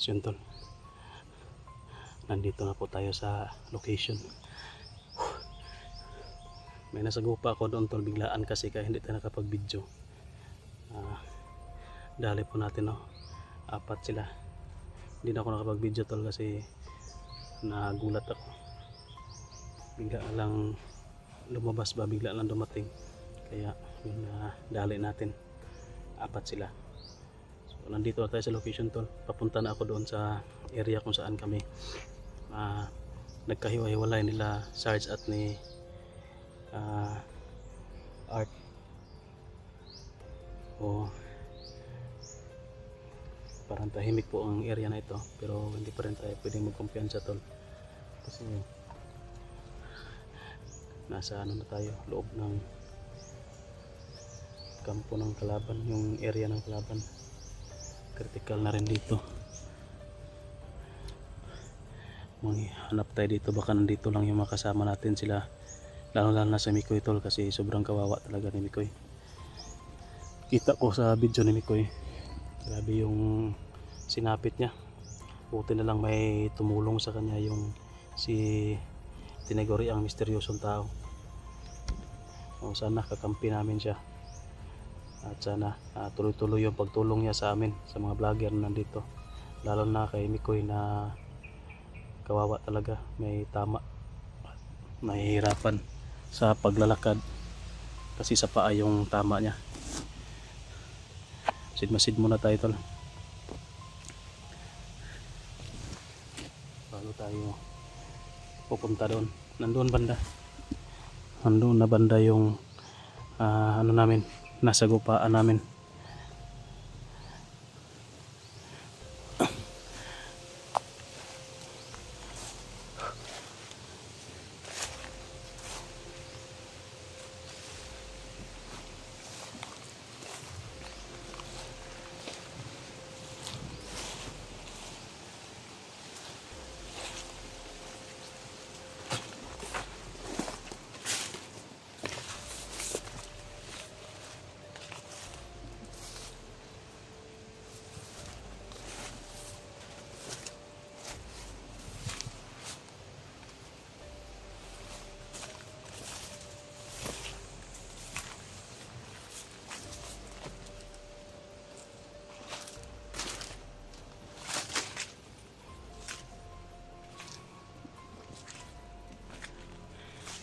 So yun tol, nandito na po tayo sa location. May nasagupa ako doon tol, biglaan kasi kaya hindi tayo nakapag video. Dali po natin, no? Apat sila. Hindi na ako nakapag video tol kasi nagulat ako. Bigla lang lumabas ba, bigla lang dumating. Kaya yun, dali natin. Apat sila. So, nandito na tayo sa location tol. Papunta na ako doon sa area kung saan kami nagkahiwa-hiwalay nila Sarge at ni Art. Parang tahimik po ang area na ito, pero hindi pa rin tayo pwedeng magkumpiyansa tol kasi nasa ano na tayo, loob ng kampo ng kalaban, yung area ng kalaban. Critical na rin dito. Hanap tayo dito, baka nandito lang yung makasama natin sila, lalo na sa Mikoy tol, kasi sobrang kawawa talaga ni Mikoy. Kita ko sa video ni Mikoy, grabe yung sinapit niya. Buti na lang may tumulong sa kanya, yung si Tinagori, ang misteryosong tao. Sana kakampi namin siya. At sana tuloy-tuloy yung pagtulong niya sa amin, sa mga vlogger nandito, lalo na kay Mikoy na kawawa talaga, may tama at nahihirapan sa paglalakad kasi sa paa yung tama niya. Sidmasid muna tayo tol bago tayo pupunta doon. Nandoon na banda yung ano namin, nasa gupaan namin.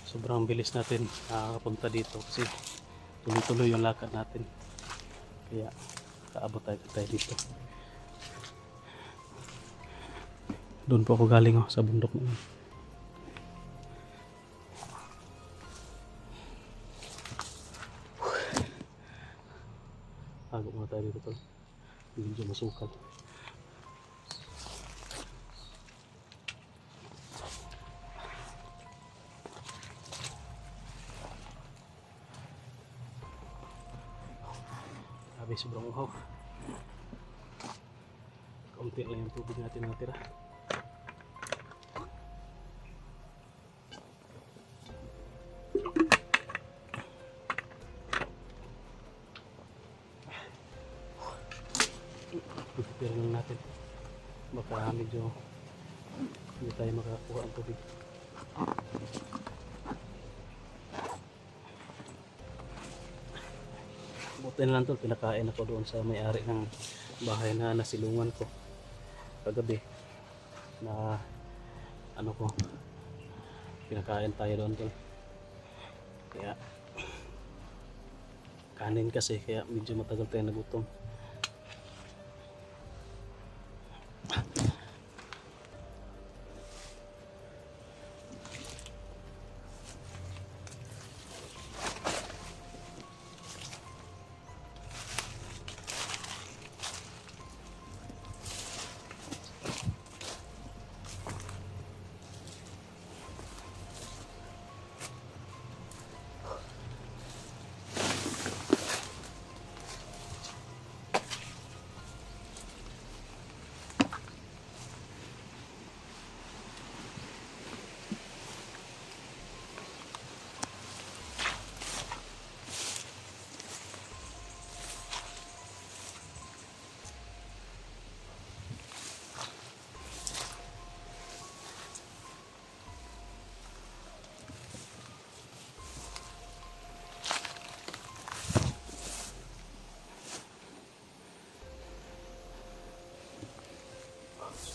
Sobrang bilis natin nakakapunta dito kasi tuloy-tuloy yung lakad natin, kaya kaabot tayo dito. Doon po ako galing sa bundok na yun. Agok muna tayo dito tol, medyo masukal. Sobrang uhaw, kaunti lang yung tubig natin natira. Pero lang natin, baka medyo hindi tayo makakuha ang tubig. Buti na lang tol, pinakain ako doon sa may-ari ng bahay na nasilungan ko kagabi, na ano ko, pinakain tayo doon tol. Kaya kanin kasi, kaya medyo matagal tayo nagutom.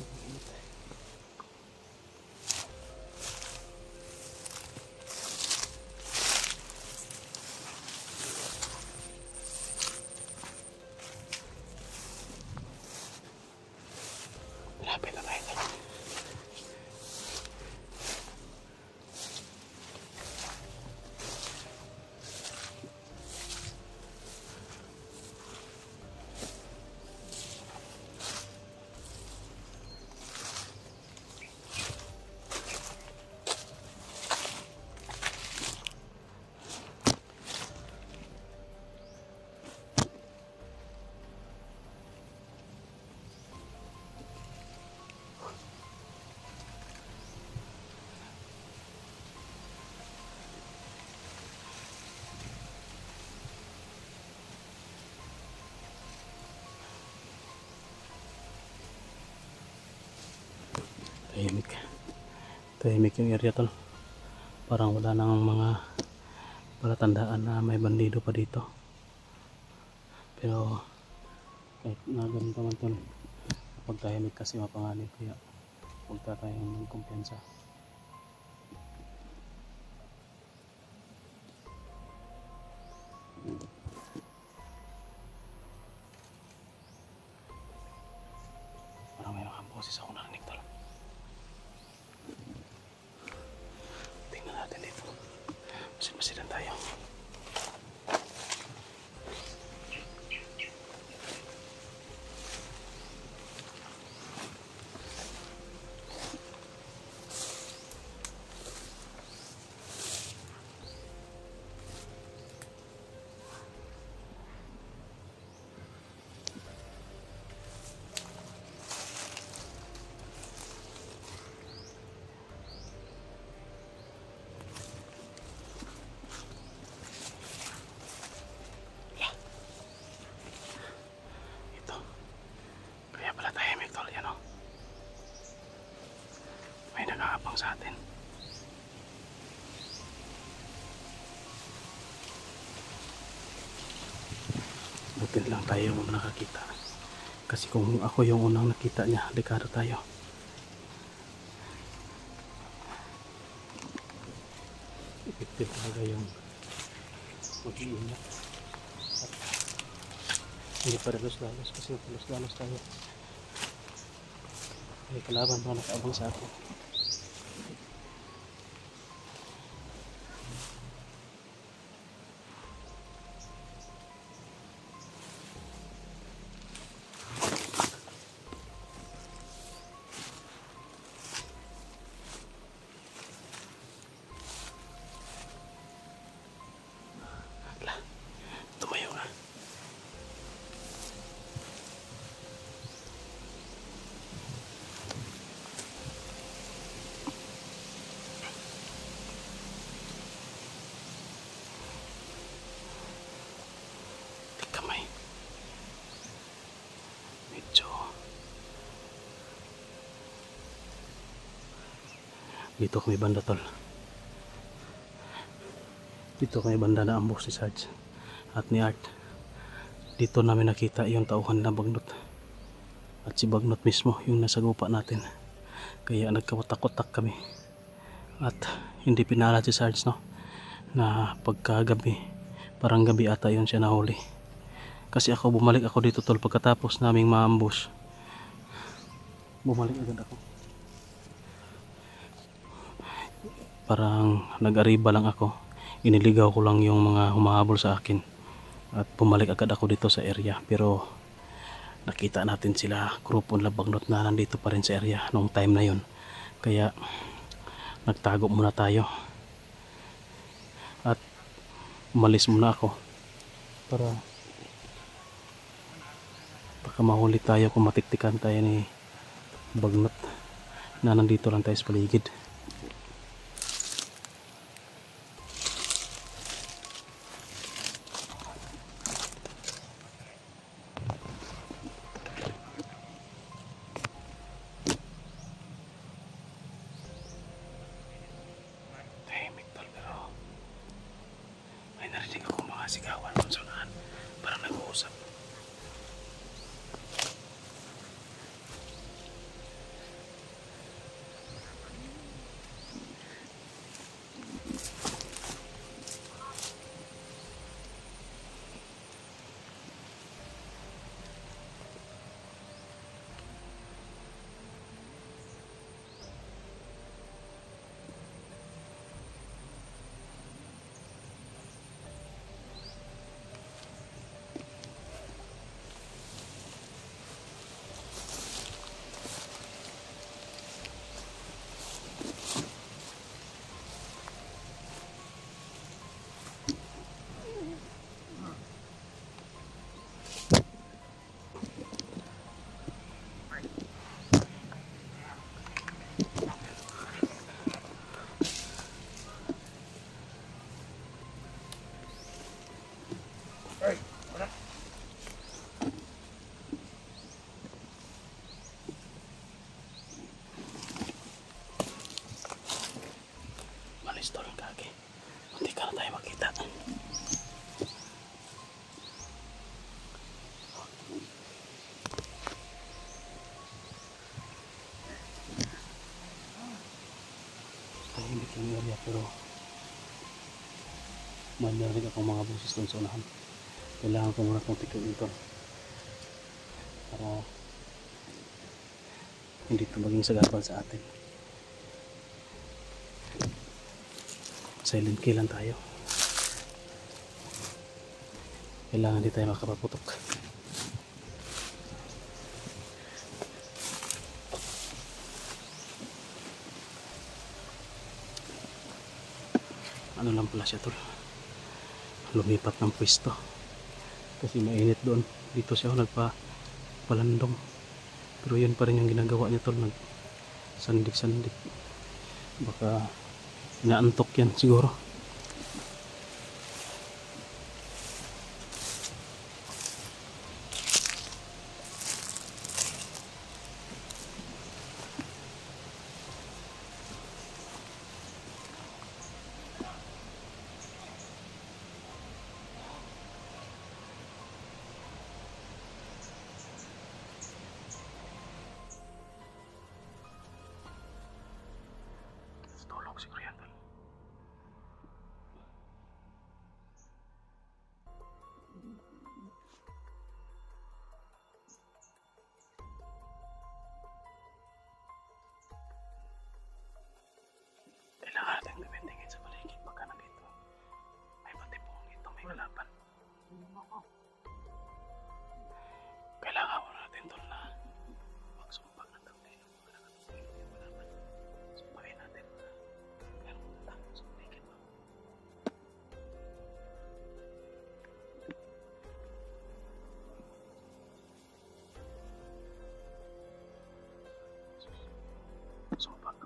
Sobrang init. Malapit na tayo. Tahimik. Tahimik yung area tol. Parang wala nang mga palatandaan na may bandido pa dito. Pero kahit na ganun pa man tol, kapag tahimik kasi mapanganib, kaya huwag tayong magkumpiyansa. Parang may mga boses ako narinig tol. Tingnan natin dito. Masin-masilan tayo. May nag-aabang sa atin. Buti lang tayo yung nakakita. Kasi kung ako yung unang nakita niya, dekado tayo. Effective talaga yung mag-iingat. Hindi pa dalos-dalos kasi dalos-dalos tayo. May kalaban pa nakaabang sa atin. Tumayo nga. Kamay. Medyo dito kami banda tol. Dito kami banda na ambush si Sarge at ni Art. Dito namin nakita yung tauhan na Bagnot. At si Bagnot mismo yung nasa gupa natin. Kaya nagkawatak-watak kami. At hindi pinala si Sarge no, na pagkagabi, parang gabi ata yun siya nahuli. Kasi bumalik ako dito tol pagkatapos naming ma-ambush. Bumalik agad ako. Parang nag-ariba lang ako. Iniligaw ko lang yung mga humahabol sa akin. At bumalik agad ako dito sa area. Pero nakita natin sila, grupo ng Bagnot na nandito pa rin sa area nung time na yun. Kaya nagtago muna tayo. At umalis muna ako para baka mahuli tayo kung matiktikan tayo ni Bagnot na nandito lang tayo sa paligid. Tahimik tol, pero may narinig ako mga sigawan kung saan parang nag-uusap. palengke. Hindi ka na tayo makita. Tahimik yung area pero marinig akong mga boses doon sa unahan. Kailangan ko muna itong tikuin ito para hindi ito maging sagabal sa atin. Silent kill lang tayo. Kailangan di tayo makapaputok. Ano lang pala siya tol, lumipat ng pwesto kasi mainit doon. Dito siya nagpalandong, pero yun pa rin yung ginagawa niya tol, nagsandik-sandik. Baka inaantok yan siguro. Tulog siguro yan tol. Kailangan natin gawin sa paligid pagka nandito. May patipong dito, may kalaban. Kailangan mo natin tol na magsumpag ng tablilo. Kailangan natin yung kalaban. Sumpagin natin na meron mo na sa paligid mo. Sumpag.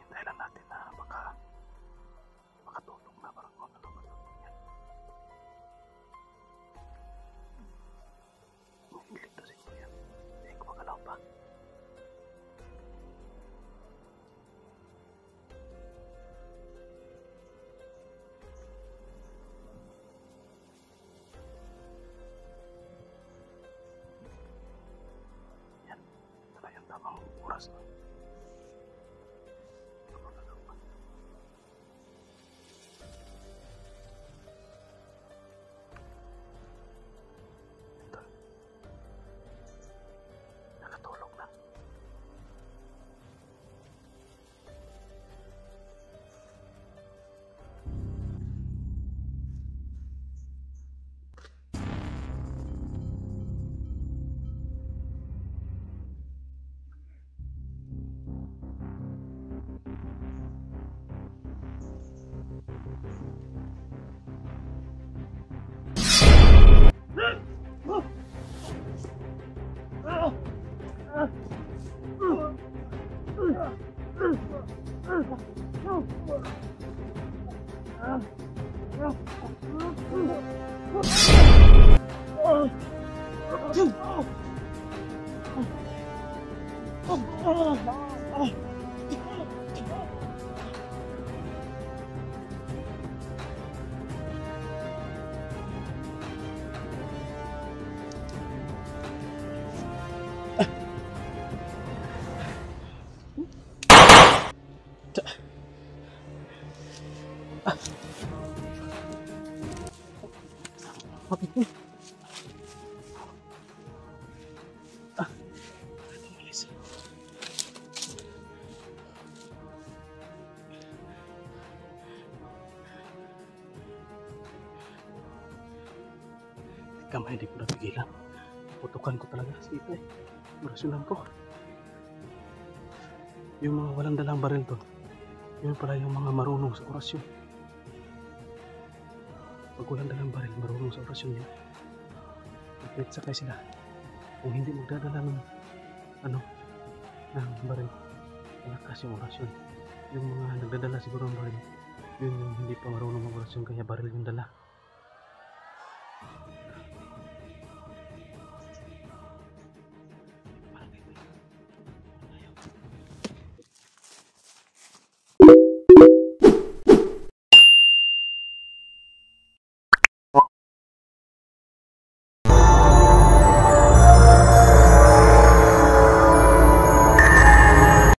Hintayin lang natin na makatulog na parang ano ba ito. Mahilig na siguro yan. Hindi ko magalaw pa. Yan. Ito na yung tamang oras na. Bakit mo? Bilis. Kamay, hindi ko napigilan. Putukan ko talaga si Ipay. Orasyonan ko. Yung mga walang dalang baril to, yun pala yung mga marunong sa orasyon. Pag walang dalang baril, marunong sa orasyon yun. Kapit sakay sila. Kung hindi magdadala ng ng baril, malakas yung orasyon. Yung mga nagdadala siguro ng baril, yun yung hindi pa marunong mag-orasyon kaya baril yung dala.